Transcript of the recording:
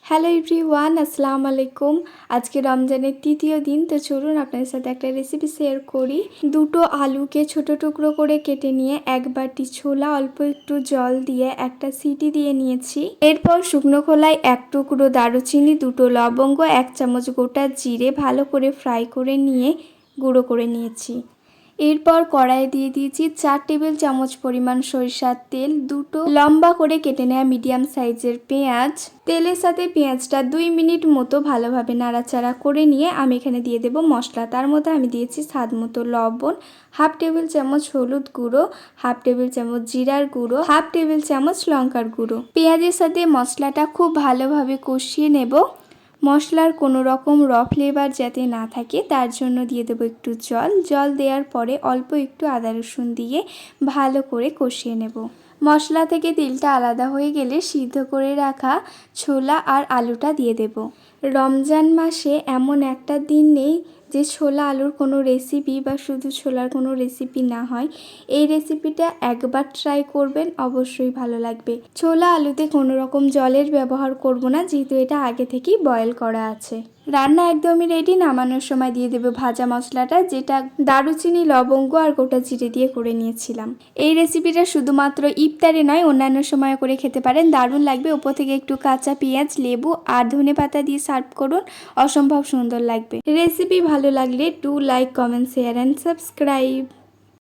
Hello everyone, আসসালামু আলাইকুম। আজকে রমজানের তৃতীয় দিন, তো চলুন আপনাদের সাথে একটা রেসিপি শেয়ার করি। দুটো আলুকে ছোট টুকরো করে কেটে নিয়ে এক বাটি ছোলা অল্প একটু জল দিয়ে একটা সিটি দিয়ে নিয়েছি। এরপর শুকনো খোলায় এক টুকরো দারুচিনি, দুটো লবঙ্গ, এক চামচ গোটা জিরে ভালো করে ফ্রাই করে নিয়ে গুঁড়ো করে নিয়েছি। এরপর কড়াইয়ে দিয়ে দিয়েছি 4 টেবিল চামচ পরিমাণ সরিষার তেল, দুটো লম্বা করে কেটে নেওয়া মিডিয়াম সাইজের পেঁয়াজ। তেলের সাথে পেঁয়াজটা 2 মিনিট মতো ভালোভাবে নাড়াচাড়া করে নিয়ে আমি এখানে দিয়ে দেব মশলা। তার মধ্যে আমি দিয়েছি স্বাদ মতো লবণ, হাফ টেবিল চামচ হলুদ গুঁড়ো, হাফ টেবিল চামচ জিরার গুঁড়ো, হাফ টেবিল চামচ লঙ্কার গুঁড়ো। পেঁয়াজের সাথে মশলাটা খুব ভালোভাবে কষিয়ে নেব। মশলার কোনো রকম র ফ্লেভার যাতে না থাকে তার জন্য দিয়ে দেবো একটু জল দেওয়ার পরে অল্প একটু আদা রসুন দিয়ে ভালো করে কষিয়ে নেব। মশলা থেকে তেলটা আলাদা হয়ে গেলে সিদ্ধ করে রাখা ছোলা আর আলুটা দিয়ে দেব। রমজান মাসে এমন একটা দিন নেই যে ছোলা আলুর কোনো রেসিপি বা শুধু ছোলার কোনো রেসিপি না হয়। এই রেসিপিটা একবার ট্রাই করবেন, অবশ্যই ভালো লাগবে। ছোলা আলুতে কোনো রকম জলের ব্যবহার করব না, যেহেতু এটা আগে থেকেই বয়েল করা আছে। রান্না একদমই রেডি। নামানোর সময় দিয়ে দেবো ভাজা মশলাটা, যেটা দারুচিনি, লবঙ্গ আর গোটা জিরে দিয়ে করে নিয়েছিলাম। এই রেসিপিটা শুধুমাত্র ইফতারে নয়, অন্যান্য সময় করে খেতে পারেন, দারুণ লাগবে। উপর থেকে একটু কাঁচা পেঁয়াজ, লেবু আর ধনেপাতা দিয়ে সার্ভ করুন, অসম্ভব সুন্দর লাগবে। রেসিপি ভালো লাগলে do like, comment, share and subscribe.